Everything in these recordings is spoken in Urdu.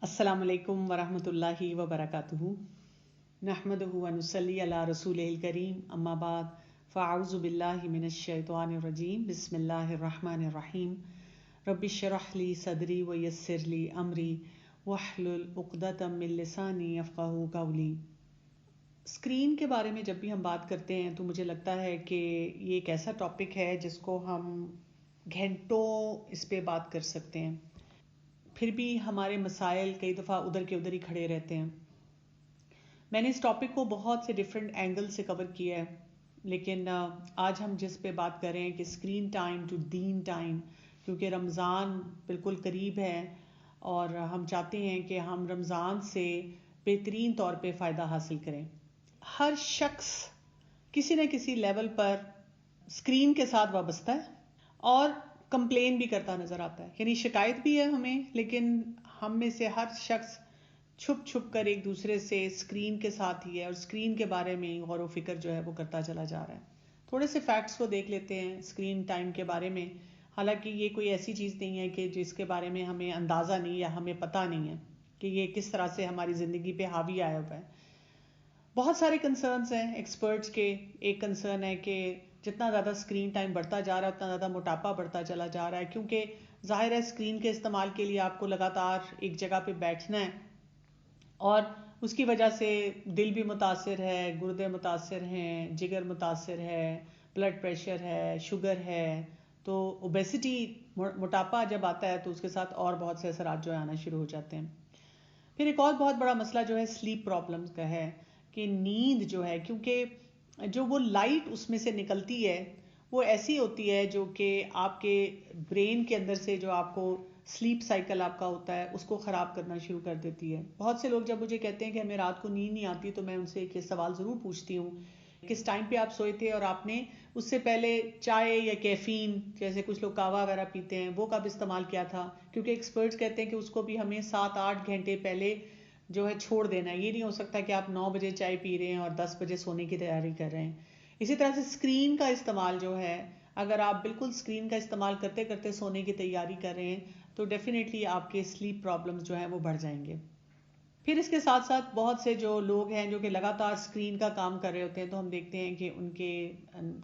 السلام علیکم ورحمۃ اللہ وبرکاتہ نحمدہ ونصلی علی رسولہ الکریم اما بعد فاعوذ باللہ من الشیطان الرجیم بسم اللہ الرحمن الرحیم رب اشرح لی صدری ویسر لی امری واحلل عقدۃ من لسانی یفقہوا قولی۔ اسکرین کے بارے میں جب بھی ہم بات کرتے ہیں تو مجھے لگتا ہے کہ یہ ایک ایسا ٹاپک ہے جس کو ہم گھنٹوں اس پہ بات کر سکتے ہیں، پھر بھی ہمارے مسائل کئی دفعہ ادھر کے ادھر ہی کھڑے رہتے ہیں۔ میں نے اس ٹاپک کو بہت سے ڈیفرنٹ اینگل سے کور کیا ہے، لیکن آج ہم جس پہ بات کر رہے ہیں کہ اسکرین ٹائم ٹو دین ٹائم، کیونکہ رمضان بالکل قریب ہے اور ہم چاہتے ہیں کہ ہم رمضان سے بہترین طور پہ فائدہ حاصل کریں۔ ہر شخص کسی نہ کسی لیول پر اسکرین کے ساتھ وابستہ ہے اور کمپلین بھی کرتا نظر آتا ہے، یعنی شکایت بھی ہے ہمیں، لیکن ہم میں سے ہر شخص چھپ چھپ کر ایک دوسرے سے اسکرین کے ساتھ ہی ہے اور اسکرین کے بارے میں غور و فکر جو ہے وہ کرتا چلا جا رہا ہے۔ تھوڑے سے فیکٹس کو دیکھ لیتے ہیں اسکرین ٹائم کے بارے میں، حالانکہ یہ کوئی ایسی چیز نہیں ہے کہ جس کے بارے میں ہمیں اندازہ نہیں یا ہمیں پتہ نہیں ہے کہ یہ کس طرح سے ہماری زندگی پہ حاوی آیا ہوا ہے۔ بہت سارے کنسرنس ہیں ایکسپرٹس کے۔ ایک کنسرن ہے کہ جتنا زیادہ اسکرین ٹائم بڑھتا جا رہا ہے اتنا زیادہ موٹاپا بڑھتا چلا جا رہا ہے، کیونکہ ظاہر ہے اسکرین کے استعمال کے لیے آپ کو لگاتار ایک جگہ پہ بیٹھنا ہے اور اس کی وجہ سے دل بھی متاثر ہے، گردے متاثر ہیں، جگر متاثر ہے، بلڈ پریشر ہے، شوگر ہے، تو اوبیسٹی موٹاپا جب آتا ہے تو اس کے ساتھ اور بہت سے اثرات جو آنا شروع ہو جاتے ہیں۔ پھر ایک اور بہت بڑا مسئلہ جو ہے سلیپ پرابلمز کا ہے کہ نیند جو ہے، کیونکہ جو وہ لائٹ اس میں سے نکلتی ہے وہ ایسی ہوتی ہے جو کہ آپ کے برین کے اندر سے جو آپ کو سلیپ سائیکل آپ کا ہوتا ہے اس کو خراب کرنا شروع کر دیتی ہے۔ بہت سے لوگ جب مجھے کہتے ہیں کہ ہمیں رات کو نیند نہیں آتی تو میں ان سے ایک سوال ضرور پوچھتی ہوں، کس ٹائم پہ آپ سوئے تھے اور آپ نے اس سے پہلے چائے یا کیفین جیسے کچھ لوگ کہوہ وغیرہ پیتے ہیں وہ کب استعمال کیا تھا؟ کیونکہ ایکسپرٹس کہتے ہیں کہ اس کو بھی ہمیں 7-8 گھنٹے پہلے جو ہے چھوڑ دینا ہے۔ یہ نہیں ہو سکتا کہ آپ 9 بجے چائے پی رہے ہیں اور 10 بجے سونے کی تیاری کر رہے ہیں۔ اسی طرح سے اسکرین کا استعمال جو ہے، اگر آپ بالکل اسکرین کا استعمال کرتے کرتے سونے کی تیاری کر رہے ہیں تو ڈیفینیٹلی آپ کے سلیپ پرابلمز جو ہیں وہ بڑھ جائیں گے۔ پھر اس کے ساتھ ساتھ بہت سے جو لوگ ہیں جو کہ لگاتار اسکرین کا کام کر رہے ہوتے ہیں تو ہم دیکھتے ہیں کہ ان کے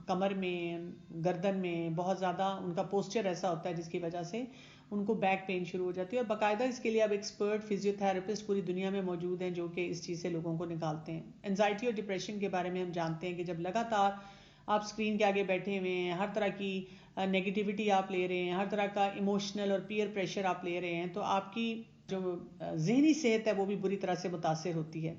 کمر میں، گردن میں بہت زیادہ ان کا پوسچر ایسا ہوتا ہے جس کی وجہ سے ان کو بیک پین شروع ہو جاتی ہے، اور باقاعدہ اس کے لیے اب ایکسپرٹ فزیو تھراپسٹ پوری دنیا میں موجود ہیں جو کہ اس چیز سے لوگوں کو نکالتے ہیں۔ انزائٹی اور ڈپریشن کے بارے میں ہم جانتے ہیں کہ جب لگاتار آپ اسکرین کے آگے بیٹھے ہوئے ہیں، ہر طرح کی نیگیٹیوٹی آپ لے رہے ہیں، ہر طرح کا ایموشنل اور پیئر پریشر آپ لے رہے ہیں، تو آپ کی جو ذہنی صحت ہے وہ بھی بری طرح سے متاثر ہوتی ہے۔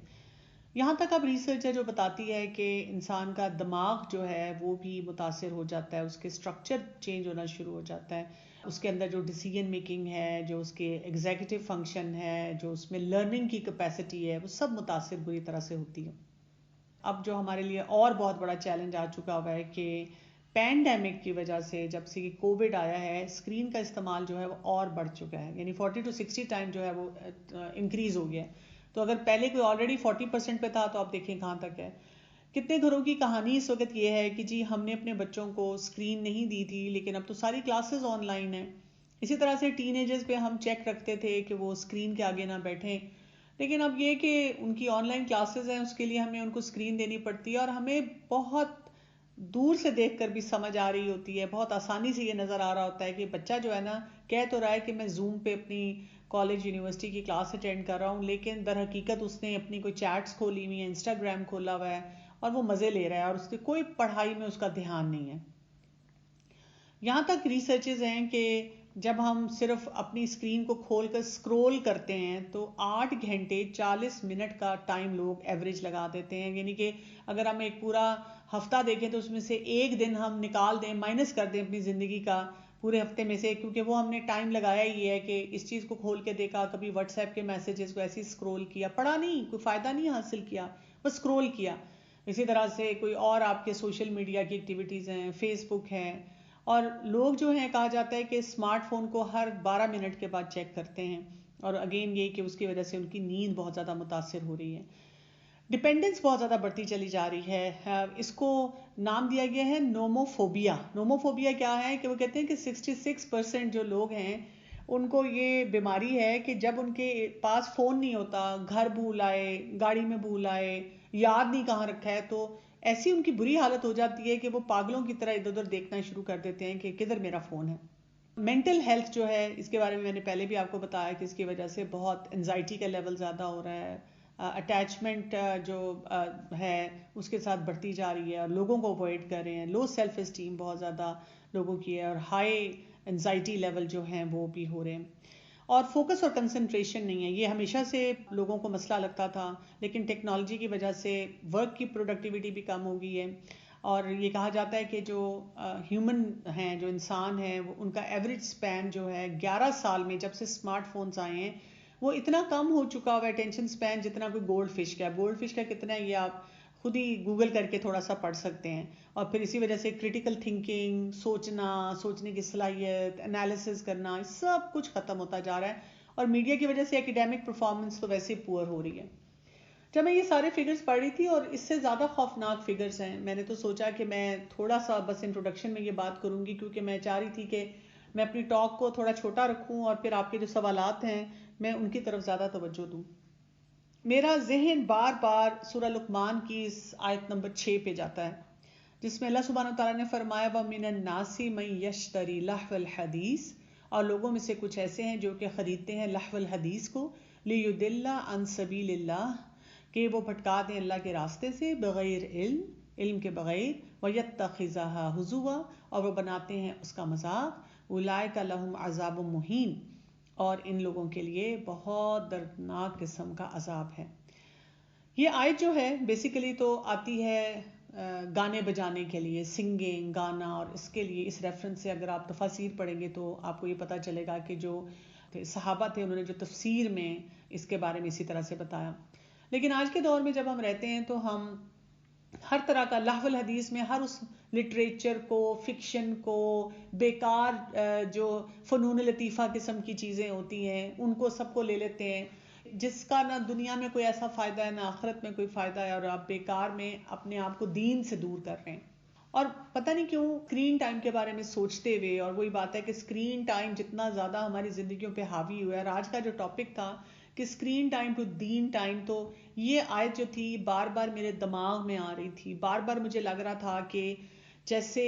یہاں تک اب ریسرچ ہے جو بتاتی ہے کہ انسان کا دماغ جو ہے وہ بھی متاثر ہو جاتا ہے، اس کے سٹرکچر چینج ہونا شروع ہو جاتا ہے، اس کے اندر جو ڈیسیژن میکنگ ہے، جو اس کے ایگزیکٹو فنکشن ہے، جو اس میں لرننگ کی کیپیسٹی ہے، وہ سب متاثر بری طرح سے ہوتی ہے۔ اب جو ہمارے لیے اور بہت بڑا چیلنج آ چکا ہوا ہے کہ پینڈیمک کی وجہ سے جب سے کووڈ آیا ہے اسکرین کا استعمال جو ہے وہ اور بڑھ چکا ہے، یعنی 40 to 60 ٹائم جو ہے وہ انکریز ہو گیا ہے۔ تو اگر پہلے کوئی آلریڈی 40% پہ تھا تو آپ دیکھیں کہاں تک ہے۔ کتنے گھروں کی کہانی اس وقت یہ ہے کہ جی ہم نے اپنے بچوں کو اسکرین نہیں دی تھی لیکن اب تو ساری کلاسز آن لائن ہیں۔ اسی طرح سے ٹین ایجرز پہ ہم چیک رکھتے تھے کہ وہ اسکرین کے آگے نہ بیٹھیں، لیکن اب یہ کہ ان کی آن لائن کلاسز ہیں اس کے لیے ہمیں ان کو اسکرین دینی پڑتی ہے، اور ہمیں بہت دور سے دیکھ کر بھی سمجھ آ رہی ہوتی ہے، بہت آسانی سے یہ نظر آ رہا ہوتا ہے کہ بچہ جو ہے نا کہہ تو رہا ہے کہ میں زوم پہ اپنی کالج یونیورسٹی کی کلاس اٹینڈ کر رہا ہوں، لیکن در حقیقت اس نے اپنی کوئی چیٹس کھولی ہوئی ہیں، انسٹاگرام کھولا ہوا ہے اور وہ مزے لے رہا ہے اور اس کی کوئی پڑھائی میں اس کا دھیان نہیں ہے۔ یہاں تک ریسرچز ہیں کہ جب ہم صرف اپنی اسکرین کو کھول کر اسکرول کرتے ہیں تو 8 گھنٹے 40 منٹ کا ٹائم لوگ ایوریج لگا دیتے ہیں، یعنی کہ اگر ہم ایک پورا ہفتہ دیکھیں تو اس میں سے ایک دن ہم نکال دیں، مائنس کر دیں اپنی زندگی کا پورے ہفتے میں سے، کیونکہ وہ ہم نے ٹائم لگایا ہی ہے کہ اس چیز کو کھول کے دیکھا، کبھی واٹس ایپ کے میسیجز کو ایسے اسکرول کیا، پڑھا نہیں، کوئی فائدہ نہیں حاصل کیا، بس اسکرول کیا۔ اسی طرح سے کوئی اور آپ کے سوشل میڈیا کی ایکٹیویٹیز ہیں، فیس بک ہیں، اور لوگ جو ہیں کہا جاتا ہے کہ اسمارٹ فون کو ہر 12 منٹ کے بعد چیک کرتے ہیں، اور اگین یہ کہ اس کی وجہ سے ان کی نیند بہت زیادہ متاثر ہو رہی ہے۔ ڈپینڈنس بہت زیادہ بڑھتی چلی جا رہی ہے، اس کو نام دیا گیا ہے نوموفوبیا۔ نوموفوبیا کیا ہے کہ وہ کہتے ہیں کہ 66% جو لوگ ہیں ان کو یہ بیماری ہے کہ جب ان کے پاس فون نہیں ہوتا، گھر بھول آئے، گاڑی میں بھول آئے، یاد نہیں کہاں رکھا ہے، تو ایسی ان کی بری حالت ہو جاتی ہے کہ وہ پاگلوں کی طرح ادھر ادھر دیکھنا شروع کر دیتے ہیں کہ کدھر میرا فون ہے۔ مینٹل ہیلتھ جو ہے، اس کے بارے میں میں نے پہلے بھی آپ کو بتایا کہ اس کی وجہ سے بہت انزائٹی کا لیول زیادہ ہو رہا ہے، اٹیچمنٹ جو ہے اس کے ساتھ بڑھتی جا رہی ہے، اور لوگوں کو اوائڈ کر رہے ہیں، لو سیلف اسٹیم بہت زیادہ لوگوں کی ہے، اور ہائی انزائٹی لیول جو ہیں وہ بھی ہو رہے ہیں، اور فوکس اور کنسنٹریشن نہیں ہے۔ یہ ہمیشہ سے لوگوں کو مسئلہ لگتا تھا، لیکن ٹیکنالوجی کی وجہ سے ورک کی پروڈکٹیوٹی بھی کم ہو گئی ہے، اور یہ کہا جاتا ہے کہ جو ہیومن ہیں، جو انسان ہیں، ان کا ایوریج سپین جو ہے 11 سال میں جب سے اسمارٹ فونز آئے ہیں وہ اتنا کم ہو چکا ہوا ہے اٹینشن سپین جتنا کوئی گولڈ فش کا ہے۔ گولڈ فش کا کتنا ہے یہ آپ خود ہی گوگل کر کے تھوڑا سا پڑھ سکتے ہیں، اور پھر اسی وجہ سے کریٹیکل تھنکنگ، سوچنے کی صلاحیت، انالیسز کرنا، سب کچھ ختم ہوتا جا رہا ہے، اور میڈیا کی وجہ سے ایکیڈیمک پرفارمنس تو ویسے پور ہو رہی ہے۔ جب میں یہ سارے فگرز پڑھ رہی تھی، اور اس سے زیادہ خوفناک فگرز ہیں، میں نے تو سوچا کہ میں تھوڑا سا بس انٹروڈکشن میں یہ بات کروں گی، کیونکہ میں چاہ رہی تھی کہ میں اپنی ٹاک کو تھوڑا چھوٹا رکھوں، اور پھر آپ کے جو سوالات ہیں میں ان کی طرف زیادہ توجہ دوں۔ میرا ذہن بار بار سورہ لقمان کی اس آیت نمبر 6 پہ جاتا ہے، جس میں اللہ سبحانہ وتعالیٰ نے فرمایا وَمِنَ النَّاسِ مَن يَشْتَرِي لَهْوَ الْحَدِيثِ، اور لوگوں میں سے کچھ ایسے ہیں جو کہ خریدتے ہیں لہو الحدیث کو، لِيُضِلَّ عَن سَبِيلِ اللَّهِ، کہ وہ بھٹکا دیں اللہ کے راستے سے، بغیر علم کے بغیر، وَيَتَّخِذَهَا هُزُوًا، اور وہ بناتے ہیں اس کا مذاق، أُولَئِكَ لَهُمْ عَذَابٌ مُهِينٌ، اور ان لوگوں کے لیے بہت دردناک قسم کا عذاب ہے۔ یہ آیت جو ہے بیسیکلی تو آتی ہے گانے بجانے کے لیے، سنگنگ، گانا، اور اس کے لیے اس ریفرنس سے اگر آپ تفاسیر پڑھیں گے تو آپ کو یہ پتہ چلے گا کہ جو صحابہ تھے انہوں نے جو تفسیر میں اس کے بارے میں اسی طرح سے بتایا۔ لیکن آج کے دور میں جب ہم رہتے ہیں تو ہم ہر طرح کا لہو الحدیث میں ہر اس لٹریچر کو، فکشن کو، بیکار جو فنون لطیفہ قسم کی چیزیں ہوتی ہیں ان کو سب کو لے لیتے ہیں، جس کا نہ دنیا میں کوئی ایسا فائدہ ہے نہ آخرت میں کوئی فائدہ ہے، اور آپ بیکار میں اپنے آپ کو دین سے دور کر رہے ہیں۔ اور پتہ نہیں کیوں اسکرین ٹائم کے بارے میں سوچتے ہوئے، اور وہی بات ہے کہ اسکرین ٹائم جتنا زیادہ ہماری زندگیوں پہ حاوی ہوا ہے، اور آج کا جو ٹاپک تھا کہ اسکرین ٹائم ٹو دین ٹائم، تو یہ آیت جو تھی بار بار میرے دماغ میں آ رہی تھی، بار بار مجھے لگ رہا تھا کہ جیسے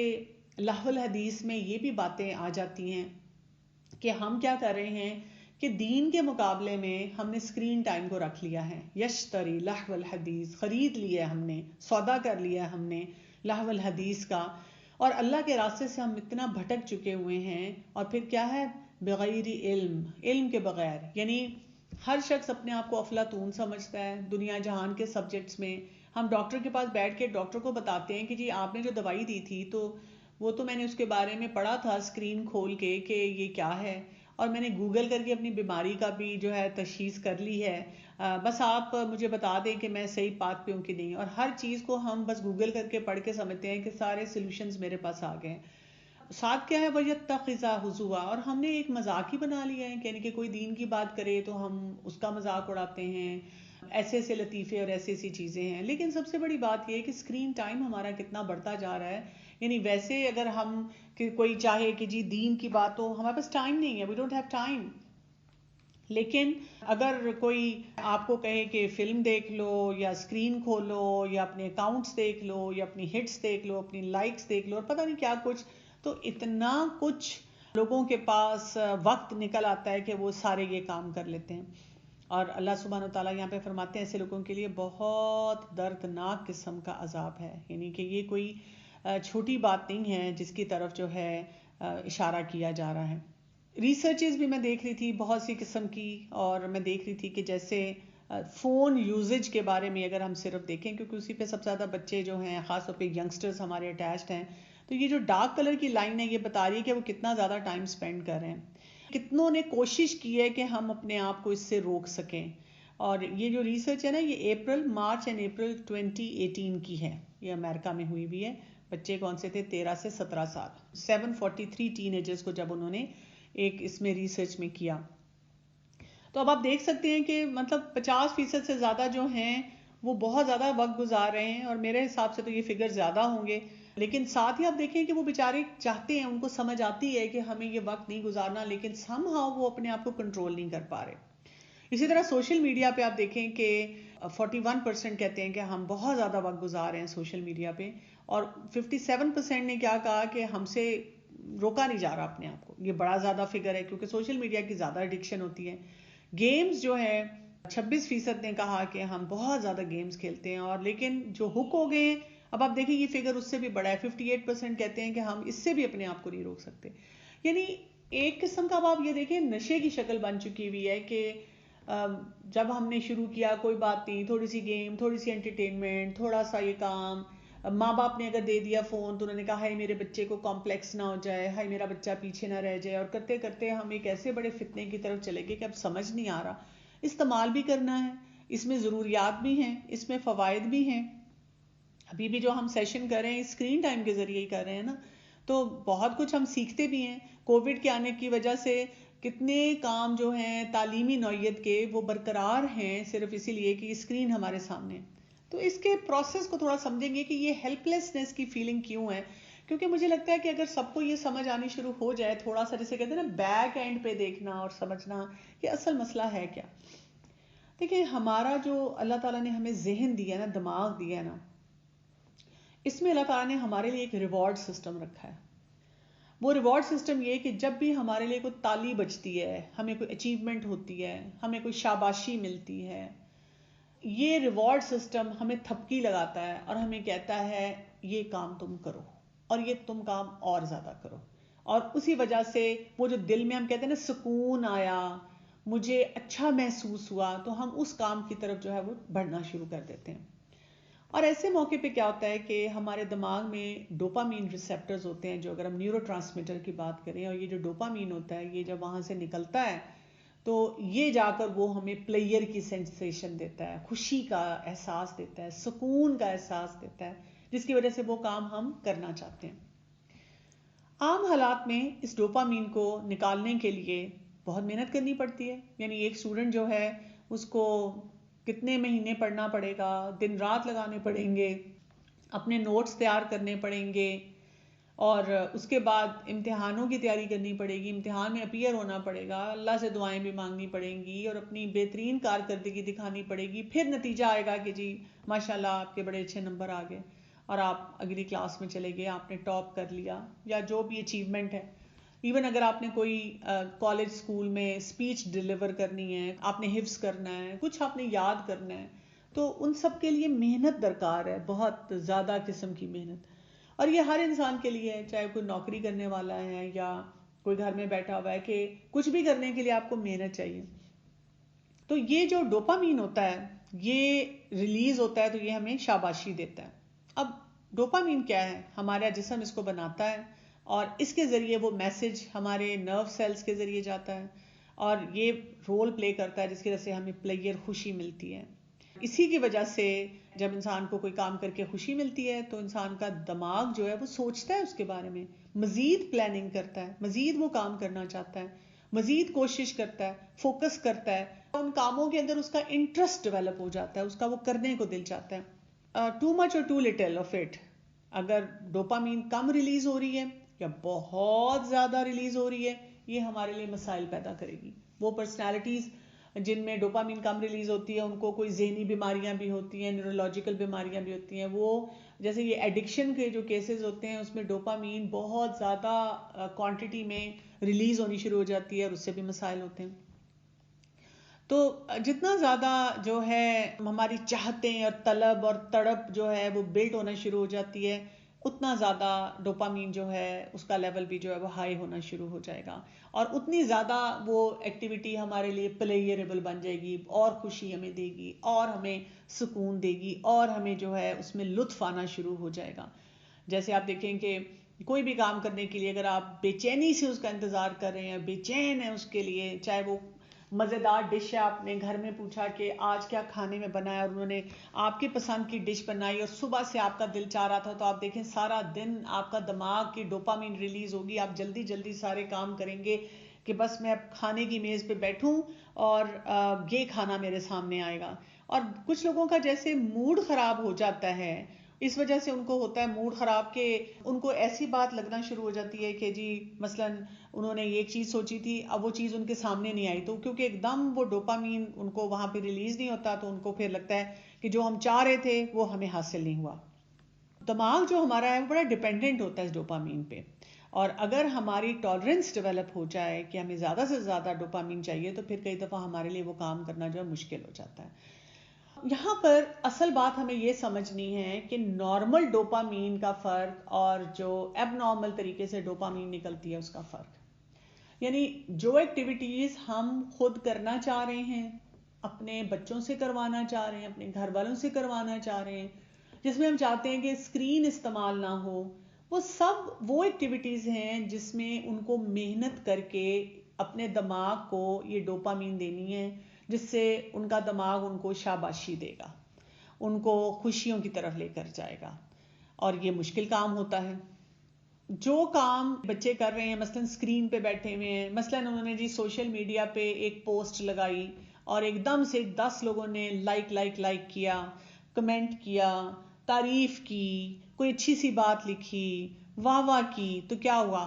لہو الحدیث میں یہ بھی باتیں آ جاتی ہیں کہ ہم کیا کر رہے ہیں کہ دین کے مقابلے میں ہم نے اسکرین ٹائم کو رکھ لیا ہے۔ یشتری لہو الحدیث، خرید لیا ہے ہم نے، سودا کر لیا ہے ہم نے لہو الحدیث کا، اور اللہ کے راستے سے ہم اتنا بھٹک چکے ہوئے ہیں، اور پھر کیا ہے بغیر علم کے بغیر، یعنی ہر شخص اپنے آپ کو افلاطون سمجھتا ہے دنیا جہان کے سبجیکٹس میں۔ ہم ڈاکٹر کے پاس بیٹھ کے ڈاکٹر کو بتاتے ہیں کہ جی آپ نے جو دوائی دی تھی تو وہ تو میں نے اس کے بارے میں پڑھا تھا اسکرین کھول کے کہ یہ کیا ہے، اور میں نے گوگل کر کے اپنی بیماری کا بھی جو ہے تشخیص کر لی ہے، بس آپ مجھے بتا دیں کہ میں صحیح بات پہ ہوں کہ نہیں۔ اور ہر چیز کو ہم بس گوگل کر کے پڑھ کے سمجھتے ہیں کہ سارے سلوشنز میرے پاس آ گئے ہیں۔ ساتھ کیا ہے وَيَتَّخِذَا ہُزُوًا، اور ہم نے ایک مذاق ہی بنا لیا ہے، یعنی کہ کوئی دین کی بات کرے تو ہم اس کا مذاق اڑاتے ہیں، ایسے ایسے لطیفے اور ایسی ایسی چیزیں ہیں۔ لیکن سب سے بڑی بات یہ ہے کہ اسکرین ٹائم ہمارا کتنا بڑھتا جا رہا ہے، یعنی ویسے اگر ہم کہ کوئی چاہے کہ جی دین کی بات ہو، ہمارے پاس ٹائم نہیں ہے، وی ڈونٹ ہیو ٹائم، لیکن اگر کوئی آپ کو کہے کہ فلم دیکھ لو یا اسکرین کھولو یا اپنے اکاؤنٹس دیکھ لو یا اپنی ہٹس دیکھ لو، اپنی لائکس دیکھ لو، اور پتہ نہیں کیا کچھ، تو اتنا کچھ لوگوں کے پاس وقت نکل آتا ہے کہ وہ سارے یہ کام کر لیتے ہیں۔ اور اللہ سبحانہ وتعالیٰ یہاں پہ فرماتے ہیں ایسے لوگوں کے لیے بہت دردناک قسم کا عذاب ہے، یعنی کہ یہ کوئی چھوٹی بات نہیں ہے جس کی طرف جو ہے اشارہ کیا جا رہا ہے۔ ریسرچز بھی میں دیکھ رہی تھی بہت سی قسم کی، اور میں دیکھ رہی تھی کہ جیسے فون یوزیج کے بارے میں اگر ہم صرف دیکھیں، کیونکہ اسی پہ سب سے زیادہ بچے جو ہیں خاص طور پہ ینگسٹرز ہمارے اٹیچڈ ہیں، تو یہ جو ڈارک کلر کی لائن ہے یہ بتا رہی ہے کہ وہ کتنا زیادہ ٹائم سپینڈ کر رہے ہیں، کتنوں نے کوشش کی ہے کہ ہم اپنے آپ کو اس سے روک سکیں۔ اور یہ جو ریسرچ ہے نا یہ مارچ اینڈ اپریل 2018 کی ہے، یہ امریکہ میں ہوئی بھی ہے۔ بچے کون سے تھے؟ 13 سے 17 سال، 743 ٹین ایجرز کو جب انہوں نے ایک اس میں ریسرچ میں کیا، تو اب آپ دیکھ سکتے ہیں کہ مطلب 50% سے زیادہ جو ہیں وہ بہت زیادہ وقت گزار رہے ہیں، اور میرے حساب سے تو یہ فگر زیادہ ہوں گے، لیکن ساتھ ہی آپ دیکھیں کہ وہ بیچارے چاہتے ہیں, ان کو سمجھ آتی ہے کہ ہمیں یہ وقت نہیں گزارنا, لیکن سم ہاؤ وہ اپنے آپ کو کنٹرول نہیں کر پا رہے. اسی طرح سوشل میڈیا پہ آپ دیکھیں کہ 41% کہتے ہیں کہ ہم بہت زیادہ وقت گزار رہے ہیں سوشل میڈیا پہ, اور 57% نے کیا کہا کہ ہم سے روکا نہیں جا رہا اپنے آپ کو. یہ بڑا زیادہ فگر ہے کیونکہ سوشل میڈیا کی زیادہ ایڈکشن ہوتی ہے. گیمز جو ہے 26% نے کہا کہ ہم بہت زیادہ گیمز کھیلتے ہیں, اور لیکن جو ہک ہو گئے ہیں, اب آپ دیکھیں یہ فگر اس سے بھی بڑا ہے, 58% کہتے ہیں کہ ہم اس سے بھی اپنے آپ کو نہیں روک سکتے. یعنی ایک قسم کا اب آپ یہ دیکھیں نشے کی شکل بن چکی ہوئی ہے کہ جب ہم نے شروع کیا کوئی بات نہیں, تھوڑی سی گیم, تھوڑی سی انٹرٹینمنٹ, تھوڑا سا یہ کام, ماں باپ نے اگر دے دیا فون تو انہوں نے کہا ہائی میرے بچے کو کمپلیکس نہ ہو جائے, ہائی میرا بچہ پیچھے نہ رہ جائے, اور کرتے کرتے ہم ایک ایسے بڑے فتنے کی طرف چلے گئے کہ اب سمجھ نہیں آ رہا. استعمال بھی کرنا ہے, اس میں ضروریات بھی ہیں, اس میں فوائد بھی ہیں. ابھی بھی جو ہم سیشن کر رہے ہیں اسکرین ٹائم کے ذریعے ہی کر رہے ہیں نا, تو بہت کچھ ہم سیکھتے بھی ہیں. کووڈ کے آنے کی وجہ سے کتنے کام جو ہیں تعلیمی نوعیت کے وہ برقرار ہیں صرف اسی لیے کہ اسکرین ہمارے سامنے. تو اس کے پروسیس کو تھوڑا سمجھیں گے کہ یہ ہیلپ لیسنس کی فیلنگ کیوں ہے, کیونکہ مجھے لگتا ہے کہ اگر سب کو یہ سمجھ آنی شروع ہو جائے, تھوڑا سا جیسے کہتے ہیں نا بیک اینڈ پہ دیکھنا اور سمجھنا کہ اصل مسئلہ ہے کیا. دیکھیں ہمارا جو اللہ تعالیٰ نے ہمیں ذہن دیا نا, دماغ دیا نا, اس میں اللہ تعالیٰ نے ہمارے لیے ایک ریوارڈ سسٹم رکھا ہے. وہ ریوارڈ سسٹم یہ کہ جب بھی ہمارے لیے کوئی تالی بجتی ہے, ہمیں کوئی اچیومنٹ ہوتی ہے, ہمیں کوئی شاباشی ملتی ہے, یہ ریوارڈ سسٹم ہمیں تھپکی لگاتا ہے اور ہمیں کہتا ہے یہ کام تم کرو, اور یہ تم کام اور زیادہ کرو. اور اسی وجہ سے وہ جو دل میں ہم کہتے ہیں نا سکون آیا, مجھے اچھا محسوس ہوا, تو ہم اس کام کی طرف جو ہے وہ بڑھنا شروع کر دیتے ہیں. اور ایسے موقع پہ کیا ہوتا ہے کہ ہمارے دماغ میں ڈوپامین ریسیپٹرز ہوتے ہیں, جو اگر ہم نیورو ٹرانسمیٹر کی بات کریں, اور یہ جو ڈوپامین ہوتا ہے یہ جب وہاں سے نکلتا ہے تو یہ جا کر وہ ہمیں پلیئر کی سینسیشن دیتا ہے, خوشی کا احساس دیتا ہے, سکون کا احساس دیتا ہے, جس کی وجہ سے وہ کام ہم کرنا چاہتے ہیں. عام حالات میں اس ڈوپامین کو نکالنے کے لیے بہت محنت کرنی پڑتی ہے. یعنی ایک اسٹوڈنٹ جو ہے اس کو کتنے مہینے پڑھنا پڑے گا, دن رات لگانے پڑیں گے, اپنے نوٹس تیار کرنے پڑیں گے, اور اس کے بعد امتحانوں کی تیاری کرنی پڑے گی, امتحان میں اپیئر ہونا پڑے گا, اللہ سے دعائیں بھی مانگنی پڑیں گی, اور اپنی بہترین کارکردگی دکھانی پڑے گی. پھر نتیجہ آئے گا کہ جی ماشاءاللہ آپ کے بڑے اچھے نمبر آ گئے اور آپ اگلی کلاس میں چلے گئے, آپ نے ٹاپ کر لیا, یا جو بھی اچیومنٹ ہے. ایون اگر آپ نے کوئی کالج اسکول میں اسپیچ ڈلیور کرنی ہے, آپ نے حفظ کرنا ہے, کچھ آپ نے یاد کرنا ہے, تو ان سب کے لیے محنت درکار ہے, بہت زیادہ قسم کی محنت. اور یہ ہر انسان کے لیے ہے, چاہے کوئی نوکری کرنے والا ہے یا کوئی گھر میں بیٹھا ہوا ہے, کہ کچھ بھی کرنے کے لیے آپ کو محنت چاہیے. تو یہ جو ڈوپامین ہوتا ہے یہ ریلیز ہوتا ہے, تو یہ ہمیں شاباشی دیتا ہے. اب ڈوپامین کیا ہے, ہمارا جسم اس کو بناتا ہے, اور اس کے ذریعے وہ میسج ہمارے نرو سیلز کے ذریعے جاتا ہے, اور یہ رول پلے کرتا ہے, جس کی وجہ سے ہمیں پلیئر خوشی ملتی ہے. اسی کی وجہ سے جب انسان کو کوئی کام کر کے خوشی ملتی ہے تو انسان کا دماغ جو ہے وہ سوچتا ہے اس کے بارے میں, مزید پلاننگ کرتا ہے, مزید وہ کام کرنا چاہتا ہے, مزید کوشش کرتا ہے, فوکس کرتا ہے, ان کاموں کے اندر اس کا انٹرسٹ ڈیولپ ہو جاتا ہے, اس کا وہ کرنے کو دل چاہتا ہے. ٹو مچ اور ٹو لٹل آف اٹ, اگر ڈوپامین کم ریلیز ہو رہی ہے یا بہت زیادہ ریلیز ہو رہی ہے, یہ ہمارے لیے مسائل پیدا کرے گی. وہ پرسنالٹیز جن میں ڈوپامین کم ریلیز ہوتی ہے ان کو کوئی ذہنی بیماریاں بھی ہوتی ہیں, نیورولوجیکل بیماریاں بھی ہوتی ہیں. وہ جیسے یہ ایڈکشن کے جو کیسز ہوتے ہیں اس میں ڈوپامین بہت زیادہ کوانٹٹی میں ریلیز ہونی شروع ہو جاتی ہے, اور اس سے بھی مسائل ہوتے ہیں. تو جتنا زیادہ جو ہے ہماری چاہتیں اور طلب اور تڑپ جو ہے وہ بلڈ ہونا شروع ہو جاتی ہے, اتنا زیادہ ڈوپامین جو ہے اس کا لیول بھی جو ہے وہ ہائی ہونا شروع ہو جائے گا, اور اتنی زیادہ وہ ایکٹیویٹی ہمارے لیے پلیئریبل بن جائے گی, اور خوشی ہمیں دے گی, اور ہمیں سکون دے گی, اور ہمیں جو ہے اس میں لطف آنا شروع ہو جائے گا. جیسے آپ دیکھیں کہ کوئی بھی کام کرنے کے لیے اگر آپ بے چینی سے اس کا انتظار کر رہے ہیں, بے چین ہیں اس کے لیے, چاہے وہ مزیدار ڈش ہے, آپ نے گھر میں پوچھا کہ آج کیا کھانے میں بنا ہے, اور انہوں نے آپ کی پسند کی ڈش بنائی, اور صبح سے آپ کا دل چاہ رہا تھا, تو آپ دیکھیں سارا دن آپ کا دماغ کی ڈوپامین ریلیز ہوگی, آپ جلدی جلدی سارے کام کریں گے کہ بس میں اب کھانے کی میز پہ بیٹھوں اور یہ کھانا میرے سامنے آئے گا. اور کچھ لوگوں کا جیسے موڈ خراب ہو جاتا ہے, اس وجہ سے ان کو ہوتا ہے موڈ خراب کہ ان کو ایسی بات لگنا شروع ہو جاتی ہے کہ جی مثلاً انہوں نے ایک چیز سوچی تھی، اب وہ چیز ان کے سامنے نہیں آئی، تو کیونکہ ایک دم وہ ڈوپامین ان کو وہاں پہ ریلیز نہیں ہوتا، تو ان کو پھر لگتا ہے کہ جو ہم چاہ رہے تھے وہ ہمیں حاصل نہیں ہوا. دماغ جو ہمارا ہے وہ بڑا ڈپینڈنٹ ہوتا ہے اس ڈوپامین پہ، اور اگر ہماری ٹالرنس ڈیولپ ہو جائے کہ ہمیں زیادہ سے زیادہ ڈوپامین چاہیے تو پھر کئی دفعہ ہمارے لیے وہ کام کرنا جو ہے مشکل ہو جاتا ہے. یہاں پر اصل بات ہمیں یہ سمجھنی ہے کہ نارمل ڈوپامین کا فرق اور جو ایب نارمل طریقے سے ڈوپامین نکلتی ہے اس کا فرق. یعنی جو ایکٹیویٹیز ہم خود کرنا چاہ رہے ہیں، اپنے بچوں سے کروانا چاہ رہے ہیں، اپنے گھر والوں سے کروانا چاہ رہے ہیں، جس میں ہم چاہتے ہیں کہ اسکرین استعمال نہ ہو، وہ سب وہ ایکٹیویٹیز ہیں جس میں ان کو محنت کر کے اپنے دماغ کو یہ ڈوپامین دینی ہے، جس سے ان کا دماغ ان کو شاباشی دے گا، ان کو خوشیوں کی طرف لے کر جائے گا. اور یہ مشکل کام ہوتا ہے. جو کام بچے کر رہے ہیں، مثلاً اسکرین پہ بیٹھے ہوئے ہیں، مثلاً انہوں نے جی سوشل میڈیا پہ ایک پوسٹ لگائی اور ایک دم سے 10 لوگوں نے لائک کیا، کمنٹ کیا، تعریف کی، کوئی اچھی سی بات لکھی، واہ کی، تو کیا ہوا؟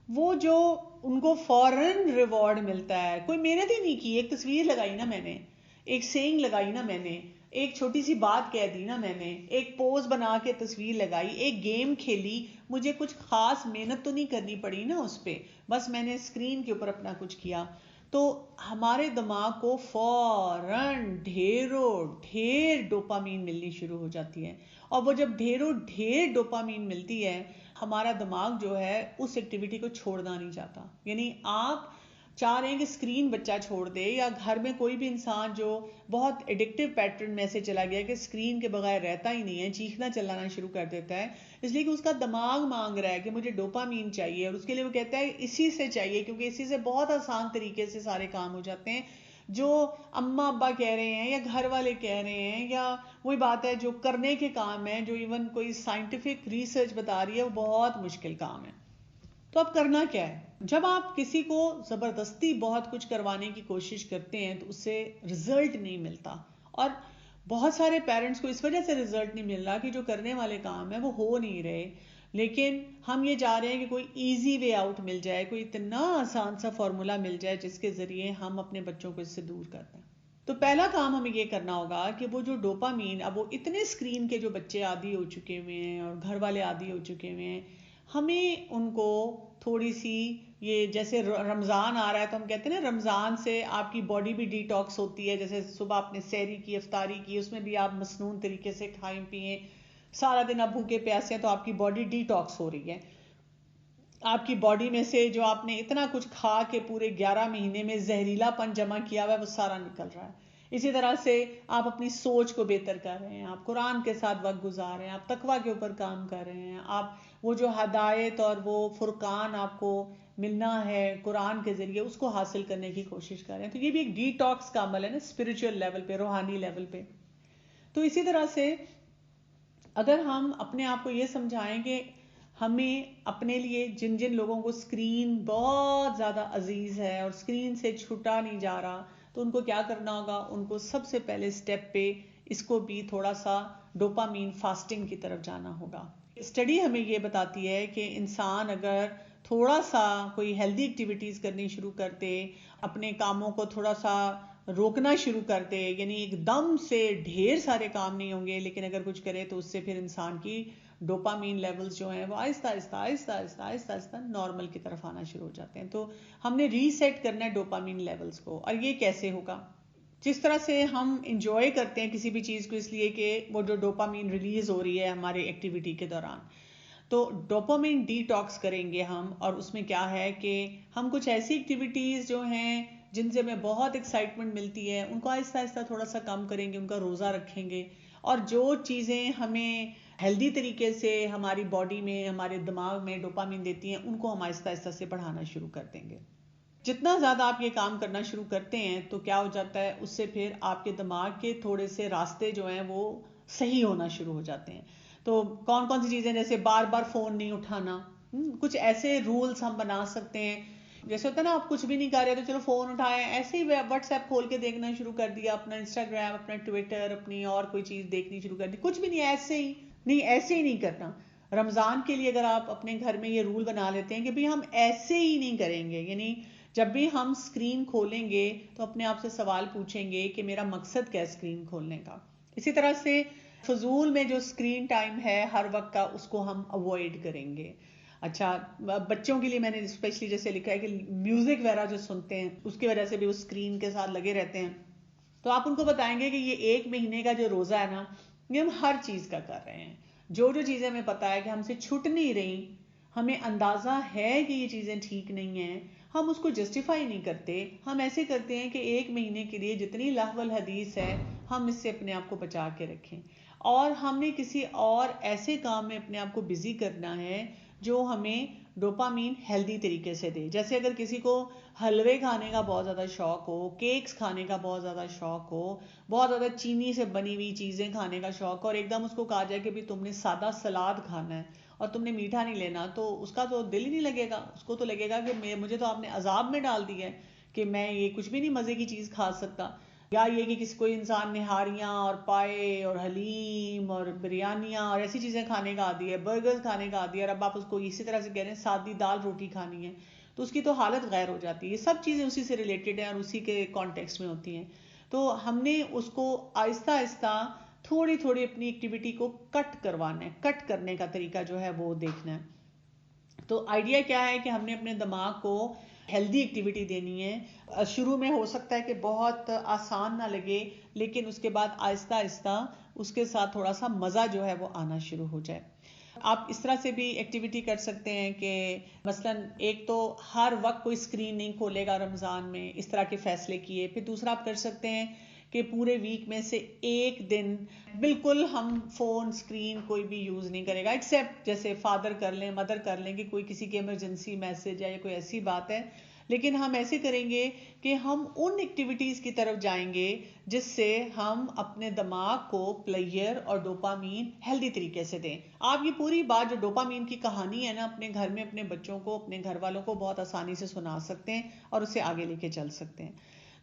وہ جو ان کو فوراً ریوارڈ ملتا ہے، کوئی محنت ہی نہیں کی، ایک تصویر لگائی نا میں نے، ایک سینگ لگائی نا میں نے، ایک چھوٹی سی بات کہہ دی نا میں نے، ایک پوز بنا کے تصویر لگائی، ایک گیم کھیلی، مجھے کچھ خاص محنت تو نہیں کرنی پڑی نا اس پہ، بس میں نے اسکرین کے اوپر اپنا کچھ کیا. تو ہمارے دماغ کو فوراً ڈھیر ڈوپامین ملنی شروع ہو جاتی ہے، اور وہ جب ڈھیر ڈوپامین ملتی ہے، ہمارا دماغ جو ہے اس ایکٹیویٹی کو چھوڑنا نہیں چاہتا. یعنی آپ چاہ رہے ہیں کہ اسکرین بچہ چھوڑ دے، یا گھر میں کوئی بھی انسان جو بہت ایڈکٹیو پیٹرن میں سے چلا گیا کہ اسکرین کے بغیر رہتا ہی نہیں ہے، چیخنا چلانا شروع کر دیتا ہے، اس لیے کہ اس کا دماغ مانگ رہا ہے کہ مجھے ڈوپامین چاہیے، اور اس کے لیے وہ کہتا ہے اسی سے چاہیے، کیونکہ اسی سے بہت آسان طریقے سے سارے کام ہو جاتے ہیں جو اماں ابا کہہ رہے ہیں یا گھر والے کہہ رہے ہیں، یا وہی بات ہے جو کرنے کے کام ہیں جو ایون کوئی سائنٹیفک ریسرچ بتا رہی ہے وہ بہت مشکل کام ہے. تو اب کرنا کیا ہے؟ جب آپ کسی کو زبردستی بہت کچھ کروانے کی کوشش کرتے ہیں تو اس سے رزلٹ نہیں ملتا، اور بہت سارے پیرنٹس کو اس وجہ سے رزلٹ نہیں مل رہا کہ جو کرنے والے کام ہیں وہ ہو نہیں رہے، لیکن ہم یہ چاہ رہے ہیں کہ کوئی ایزی وے آؤٹ مل جائے، کوئی اتنا آسان سا فارمولا مل جائے جس کے ذریعے ہم اپنے بچوں کو اس سے دور کر دیں. تو پہلا کام ہمیں یہ کرنا ہوگا کہ وہ جو ڈوپامین، اب وہ اتنے اسکرین کے جو بچے عادی ہو چکے ہوئے ہیں اور گھر والے عادی ہو چکے ہوئے ہیں، ہمیں ان کو تھوڑی سی، یہ جیسے رمضان آ رہا ہے تو ہم کہتے ہیں نا رمضان سے آپ کی باڈی بھی ڈی ٹاکس ہوتی ہے، جیسے صبح آپ نے سحری کی، افطاری کی، اس میں بھی آپ مسنون طریقے سے کھائیں پیئیں، سارا دن آپ بھوکے پیاسے ہیں تو آپ کی باڈی ڈی ٹاکس ہو رہی ہے، آپ کی باڈی میں سے جو آپ نے اتنا کچھ کھا کے پورے 11 مہینے میں زہریلا پن جمع کیا ہوا ہے وہ سارا نکل رہا ہے. اسی طرح سے آپ اپنی سوچ کو بہتر کر رہے ہیں، آپ قرآن کے ساتھ وقت گزار رہے ہیں، آپ تقویٰ کے اوپر کام کر رہے ہیں، آپ وہ جو ہدایت اور وہ فرقان آپ کو ملنا ہے قرآن کے ذریعے اس کو حاصل کرنے کی کوشش کر رہے ہیں. تو یہ بھی ایک ڈی ٹاکس کا عمل ہے نا، اسپرچل لیول پہ، روحانی لیول پہ. تو اسی طرح سے اگر ہم اپنے آپ کو یہ سمجھائیں کہ ہمیں اپنے لیے جن جن لوگوں کو اسکرین بہت زیادہ عزیز ہے اور اسکرین سے چھٹا نہیں جا رہا، تو ان کو کیا کرنا ہوگا؟ ان کو سب سے پہلے سٹیپ پہ اس کو بھی تھوڑا سا ڈوپامین فاسٹنگ کی طرف جانا ہوگا. اسٹڈی ہمیں یہ بتاتی ہے کہ انسان اگر تھوڑا سا کوئی ہیلدی ایکٹیویٹیز کرنی شروع کرتے، اپنے کاموں کو تھوڑا سا روکنا شروع کرتے، یعنی ایک دم سے ڈھیر سارے کام نہیں ہوں گے لیکن اگر کچھ کرے تو اس سے پھر انسان کی ڈوپامین لیولز جو ہیں وہ آہستہ آہستہ نارمل کی طرف آنا شروع ہو جاتے ہیں. تو ہم نے ریسیٹ کرنا ہے ڈوپامین لیولز کو. اور یہ کیسے ہوگا؟ جس طرح سے ہم انجوائے کرتے ہیں کسی بھی چیز کو اس لیے کہ وہ جو ڈوپامین ریلیز ہو رہی ہے ہمارے ایکٹیویٹی کے دوران، تو ڈوپامین ڈی ٹاکس کریں گے ہم. اور اس میں کیا ہے کہ ہم کچھ ایسی ایکٹیویٹیز جو ہیں جن سے ہمیں بہت ایکسائٹمنٹ ملتی ہے ان کو آہستہ آہستہ تھوڑا سا کم کریں گے، ان کا روزہ رکھیں گے، اور جو چیزیں ہمیں ہیلدی طریقے سے ہماری باڈی میں، ہمارے دماغ میں ڈوپامین دیتی ہیں ان کو ہم آہستہ آہستہ سے بڑھانا شروع کر دیں گے. جتنا زیادہ آپ یہ کام کرنا شروع کرتے ہیں تو کیا ہو جاتا ہے، اس سے پھر آپ کے دماغ کے تھوڑے سے راستے جو ہیں وہ صحیح ہونا شروع ہو جاتے ہیں. تو کون کون سی چیزیں، جیسے بار بار فون نہیں اٹھانا، کچھ ایسے رولز ہم بنا سکتے ہیں. جیسے ہوتا ہے نا آپ کچھ بھی نہیں کر رہے تو چلو فون اٹھائیں، ایسے ہی واٹس ایپ کھول کے دیکھنا شروع کر دیا، اپنا انسٹاگرام، اپنا ٹویٹر، اپنی اور کوئی چیز دیکھنی شروع کر دی، کچھ بھی نہیں، ایسے ہی نہیں ایسے ہی نہیں کرنا. رمضان کے لیے اگر آپ اپنے گھر میں یہ رول بنا لیتے ہیں کہ بھئی ہم ایسے ہی نہیں کریں گے، یعنی جب بھی ہم اسکرین کھولیں گے تو اپنے آپ سے سوال پوچھیں گے کہ میرا مقصد کیا ہے اسکرین کھولنے کا. اسی طرح سے فضول میں جو اسکرین ٹائم ہے ہر وقت کا، اس کو ہم اوائڈ کریں گے. اچھا، بچوں کے لیے میں نے اسپیشلی جیسے لکھا ہے کہ میوزک وغیرہ جو سنتے ہیں اس کی وجہ سے بھی وہ اسکرین کے ساتھ لگے رہتے ہیں. تو آپ ان کو بتائیں گے کہ یہ 1 مہینے کا جو روزہ ہے نا، یہ ہم ہر چیز کا کر رہے ہیں. جو چیزیں ہمیں پتا ہے کہ ہم سے چھٹ نہیں رہی، ہمیں اندازہ ہے کہ یہ چیزیں ٹھیک نہیں ہیں، ہم اس کو جسٹیفائی نہیں کرتے. ہم ایسے کرتے ہیں کہ 1 مہینے کے لیے جتنی لہو الحدیث ہے ہم اس سے اپنے آپ کو بچا کے رکھیں. اور ہم نے کسی اور ایسے کام میں اپنے آپ کو بزی کرنا ہے جو ہمیں ڈوپامین ہیلدی طریقے سے دے. جیسے اگر کسی کو حلوے کھانے کا بہت زیادہ شوق ہو، کیکس کھانے کا بہت زیادہ شوق ہو، بہت زیادہ چینی سے بنی ہوئی چیزیں کھانے کا شوق ہو، اور ایک دم اس کو کہا جائے کہ بھی تم نے سادہ سلاد کھانا ہے اور تم نے میٹھا نہیں لینا، تو اس کا تو دل ہی نہیں لگے گا. اس کو تو لگے گا کہ مجھے تو آپ نے عذاب میں ڈال دیا ہے کہ میں یہ کچھ بھی نہیں مزے کی چیز کھا سکتا. یا یہ کہ کسی کوئی انسان نہاریاں اور پائے اور حلیم اور بریانیاں اور ایسی چیزیں کھانے کا عادی ہے، برگر کھانے کا عادی ہے، اور اب آپ اس کو اسی طرح سے کہہ رہے ہیں سادی دال روٹی کھانی ہے، تو اس کی تو حالت غیر ہو جاتی ہے. یہ سب چیزیں اسی سے ریلیٹڈ ہیں اور اسی کے کانٹیکسٹ میں ہوتی ہیں. تو ہم نے اس کو آہستہ آہستہ تھوڑی تھوڑی اپنی ایکٹیویٹی کو کٹ کروانا ہے، کٹ کرنے کا طریقہ جو ہے وہ دیکھنا ہے. تو آئیڈیا کیا ہے کہ ہم نے اپنے دماغ کو ہیلدی ایکٹیویٹی دینی ہے. شروع میں ہو سکتا ہے کہ بہت آسان نہ لگے، لیکن اس کے بعد آہستہ آہستہ اس کے ساتھ تھوڑا سا مزہ جو ہے وہ آنا شروع ہو جائے. آپ اس طرح سے بھی ایکٹیویٹی کر سکتے ہیں کہ مثلا ایک تو ہر وقت کوئی اسکرین نہیں کھولے گا رمضان میں، اس طرح کے فیصلے کیے. پھر دوسرا آپ کر سکتے ہیں کہ پورے ویک میں سے ایک دن بالکل ہم فون اسکرین کوئی بھی یوز نہیں کرے گا، ایکسیپٹ جیسے فادر کر لیں، مدر کر لیں کہ کوئی کسی کی ایمرجنسی میسج ہے یا کوئی ایسی بات ہے. لیکن ہم ایسے کریں گے کہ ہم ان ایکٹیویٹیز کی طرف جائیں گے جس سے ہم اپنے دماغ کو پلیئر اور ڈوپامین ہیلدی طریقے سے دیں. آپ یہ پوری بات جو ڈوپامین کی کہانی ہے نا، اپنے گھر میں اپنے بچوں کو، اپنے گھر والوں کو بہت آسانی سے سنا سکتے ہیں اور اسے آگے لے کے چل سکتے ہیں.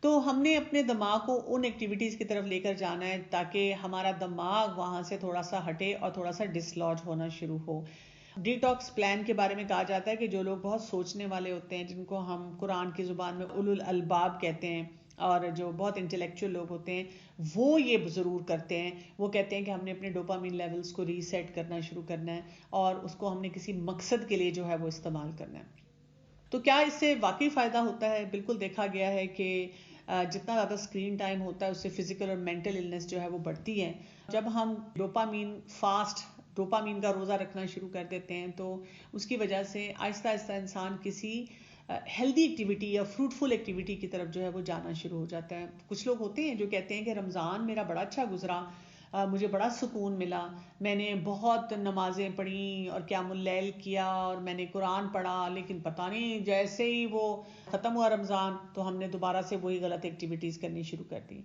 تو ہم نے اپنے دماغ کو ان ایکٹیویٹیز کی طرف لے کر جانا ہے تاکہ ہمارا دماغ وہاں سے تھوڑا سا ہٹے اور تھوڑا سا ڈسلوج ہونا شروع ہو. ڈیٹاکس پلان کے بارے میں کہا جاتا ہے کہ جو لوگ بہت سوچنے والے ہوتے ہیں، جن کو ہم قرآن کی زبان میں اولو الالباب کہتے ہیں، اور جو بہت انٹلیکچوئل لوگ ہوتے ہیں وہ یہ ضرور کرتے ہیں. وہ کہتے ہیں کہ ہم نے اپنے ڈوپامین لیولز کو ریسیٹ کرنا شروع کرنا ہے اور اس کو ہم نے کسی مقصد کے لیے جو ہے وہ استعمال کرنا ہے. تو کیا اس سے واقعی فائدہ ہوتا ہے؟ بالکل دیکھا گیا ہے کہ جتنا زیادہ اسکرین ٹائم ہوتا ہے اس سے فزیکل اور مینٹل النس جو ہے وہ بڑھتی ہے. جب ہم ڈوپامین کا روزہ رکھنا شروع کر دیتے ہیں تو اس کی وجہ سے آہستہ آہستہ انسان کسی ہیلدی ایکٹیویٹی یا فروٹفل ایکٹیویٹی کی طرف جو ہے وہ جانا شروع ہو جاتا ہے. کچھ لوگ ہوتے ہیں جو کہتے ہیں کہ رمضان میرا بڑا اچھا گزرا، مجھے بڑا سکون ملا، میں نے بہت نمازیں پڑھیں اور قیام اللیل کیا اور میں نے قرآن پڑھا، لیکن پتہ نہیں جیسے ہی وہ ختم ہوا رمضان تو ہم نے دوبارہ سے وہی غلط ایکٹیویٹیز کرنی شروع کر دی.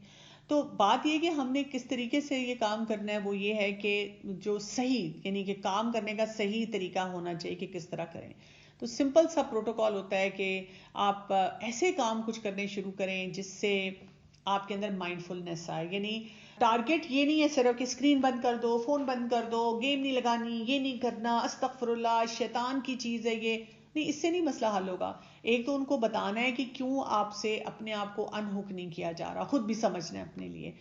تو بات یہ کہ ہم نے کس طریقے سے یہ کام کرنا ہے وہ یہ ہے کہ جو صحیح، یعنی کہ کام کرنے کا صحیح طریقہ ہونا چاہیے کہ کس طرح کریں. تو سمپل سا پروٹوکول ہوتا ہے کہ آپ ایسے کام کچھ کرنے شروع کریں جس سے آپ کے اندر مائنڈ فلنس آئے. یعنی ٹارگٹ یہ نہیں ہے صرف کہ اسکرین بند کر دو، فون بند کر دو، گیم نہیں لگانی، یہ نہیں کرنا، استغفر اللہ شیطان کی چیز ہے یہ نہیں. اس سے نہیں مسئلہ حل ہوگا. ایک تو ان کو بتانا ہے کہ کیوں آپ سے اپنے آپ کو انہک نہیں کیا جا رہا، خود بھی سمجھنا ہے اپنے لیے.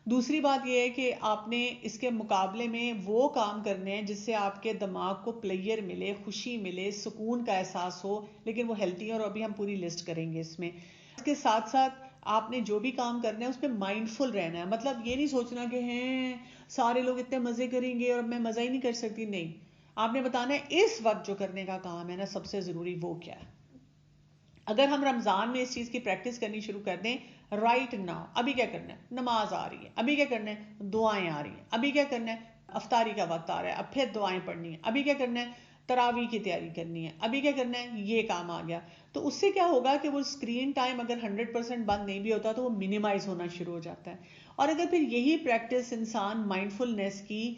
دوسری بات یہ ہے کہ آپ نے اس کے مقابلے میں وہ کام کرنے ہیں جس سے آپ کے دماغ کو پلیئر ملے، خوشی ملے، سکون کا احساس ہو، لیکن وہ ہیلتھی. اور ابھی ہم پوری لسٹ کریں گے اس میں. اس کے ساتھ ساتھ آپ نے جو بھی کام کرنا ہے اس میں مائنڈ فل رہنا ہے. مطلب یہ نہیں سوچنا کہ ہیں سارے لوگ اتنے مزے کریں گے اور میں مزہ ہی نہیں کر سکتی. نہیں، آپ نے بتانا ہے اس وقت جو کرنے کا کام ہے نا سب سے ضروری وہ کیا ہے. اگر ہم رمضان میں اس چیز کی پریکٹس کرنی شروع کر دیں، رائٹ ناؤ، ابھی کیا کرنا ہے، نماز آ رہی ہے، ابھی کیا کرنا ہے، دعائیں آ رہی ہیں، ابھی کیا کرنا ہے، افطاری کا وقت آ رہا ہے، اب پھر دعائیں پڑھنی ہیں، ابھی کیا کرنا ہے، تراویح کی تیاری کرنی ہے، ابھی کیا کرنا ہے، یہ کام آ گیا. تو اس سے کیا ہوگا کہ وہ اسکرین ٹائم اگر 100% بند نہیں بھی ہوتا تو وہ منیمائز ہونا شروع ہو جاتا ہے. اور اگر پھر یہی پریکٹس انسان مائنڈ فلنس کی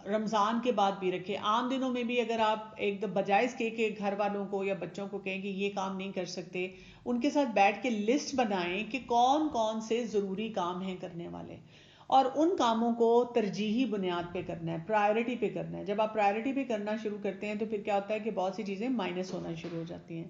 رمضان کے بعد بھی رکھے، عام دنوں میں بھی اگر آپ ایک بجائے اس کے کہ گھر والوں کو یا بچوں کو کہیں کہ یہ کام نہیں کر سکتے، ان کے ساتھ بیٹھ کے لسٹ بنائیں کہ کون کون سے ضروری کام ہیں کرنے والے. اور ان کاموں کو ترجیحی بنیاد پہ کرنا ہے، پرائرٹی پہ کرنا ہے. جب آپ پرائرٹی پہ کرنا شروع کرتے ہیں تو پھر کیا ہوتا ہے کہ بہت سی چیزیں مائنس ہونا شروع ہو جاتی ہیں.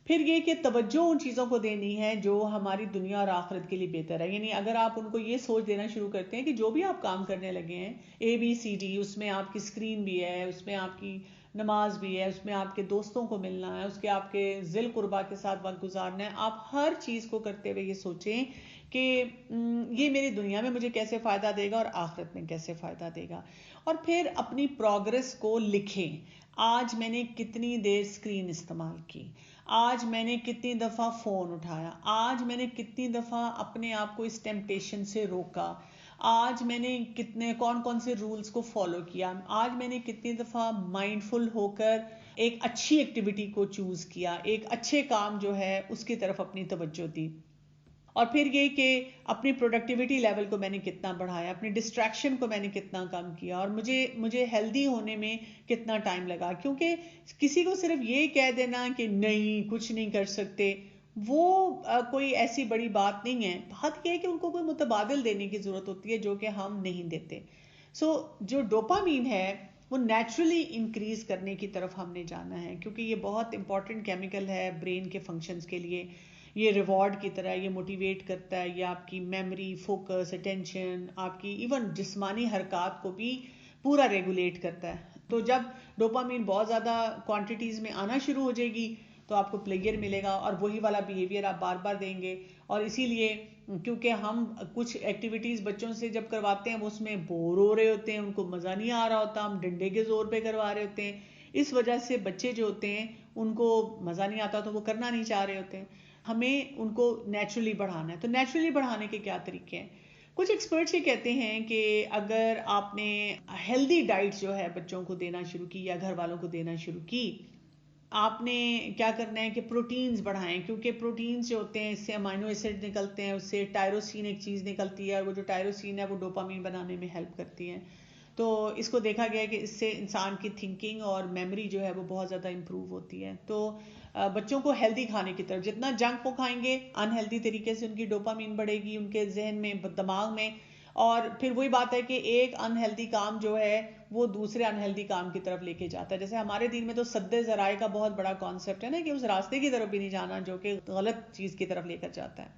پھر یہ کہ توجہ ان چیزوں کو دینی ہے جو ہماری دنیا اور آخرت کے لیے بہتر ہے. یعنی اگر آپ ان کو یہ سوچ دینا شروع کرتے ہیں کہ جو بھی آپ کام کرنے لگے ہیں ABCD، اس میں آپ کی اسکرین بھی ہے، اس میں آپ کی نماز بھی ہے، اس میں آپ کے دوستوں کو ملنا ہے، اس کے آپ کے ذی القربا کے ساتھ وقت گزارنا ہے، آپ ہر چیز کو کرتے ہوئے یہ سوچیں کہ یہ میری دنیا میں مجھے کیسے فائدہ دے گا اور آخرت میں کیسے فائدہ دے گا. اور پھر اپنی پروگرس کو لکھیں. آج میں نے کتنی دیر اسکرین استعمال کی، آج میں نے کتنی دفعہ فون اٹھایا، آج میں نے کتنی دفعہ اپنے آپ کو اس ٹیمپٹیشن سے روکا، آج میں نے کون سے رولز کو فالو کیا، آج میں نے کتنی دفعہ مائنڈ فل ہو کر ایک اچھی ایکٹیویٹی کو چوز کیا، ایک اچھے کام جو ہے اس کی طرف اپنی توجہ دی. اور پھر یہ کہ اپنی پروڈکٹیوٹی لیول کو میں نے کتنا بڑھایا، اپنی ڈسٹریکشن کو میں نے کتنا کم کیا، اور مجھے ہیلدی ہونے میں کتنا ٹائم لگا. کیونکہ کسی کو صرف یہ کہہ دینا کہ نہیں کچھ نہیں کر سکتے، وہ کوئی ایسی بڑی بات نہیں ہے. بات یہ ہے کہ ان کو کوئی متبادل دینے کی ضرورت ہوتی ہے جو کہ ہم نہیں دیتے. جو ڈوپامین ہے وہ نیچرلی انکریز کرنے کی طرف ہم نے جانا ہے، کیونکہ یہ بہت امپورٹنٹ کیمیکل ہے برین کے فنکشنز کے لیے. یہ ریوارڈ کی طرح یہ موٹیویٹ کرتا ہے، یہ آپ کی میموری، فوکس، اٹینشن، آپ کی ایون جسمانی حرکات کو بھی پورا ریگولیٹ کرتا ہے. تو جب ڈوپامین بہت زیادہ کوانٹیٹیز میں آنا شروع ہو جائے گی تو آپ کو پلیئر ملے گا اور وہی والا بیہیویئر آپ بار بار دیں گے. اور اسی لیے کیونکہ ہم کچھ ایکٹیویٹیز بچوں سے جب کرواتے ہیں وہ اس میں بور ہو رہے ہوتے ہیں، ان کو مزہ نہیں آ رہا ہوتا، ہم ڈنڈے کے زور پہ کروا رہے ہوتے ہیں، اس وجہ سے بچے جو ہوتے ہیں ان کو مزہ نہیں آتا تو وہ کرنا نہیں چاہ رہے ہوتے ہیں. ہمیں ان کو نیچرلی بڑھانا ہے. تو نیچرلی بڑھانے کے کیا طریقے ہیں؟ کچھ ایکسپرٹس یہ کہتے ہیں کہ اگر آپ نے ہیلدی ڈائٹ جو ہے بچوں کو دینا شروع کی یا گھر والوں کو دینا شروع کی، آپ نے کیا کرنا ہے کہ پروٹینز بڑھائیں. کیونکہ پروٹینز جو ہوتے ہیں اس سے امائنو ایسڈ نکلتے ہیں، اس سے ٹائروسین ایک چیز نکلتی ہے، اور وہ جو ٹائروسین ہے وہ ڈوپامین بنانے میں ہیلپ کرتی ہے. تو اس کو دیکھا گیا ہے کہ اس سے انسان کی تھنکنگ اور میموری جو ہے وہ بہت زیادہ امپروو ہوتی ہے. تو بچوں کو ہیلدی کھانے کی طرف، جتنا جنک وہ کھائیں گے انہیلدی طریقے سے ان کی ڈوپامین بڑھے گی ان کے ذہن میں، دماغ میں. اور پھر وہی بات ہے کہ ایک انہیلدی کام جو ہے وہ دوسرے انہیلدی کام کی طرف لے کے جاتا ہے. جیسے ہمارے دین میں تو سد ذرائع کا بہت بڑا کانسیپٹ ہے نا، کہ اس راستے کی طرف بھی نہیں جانا جو کہ غلط چیز کی طرف لے کر جاتا ہے.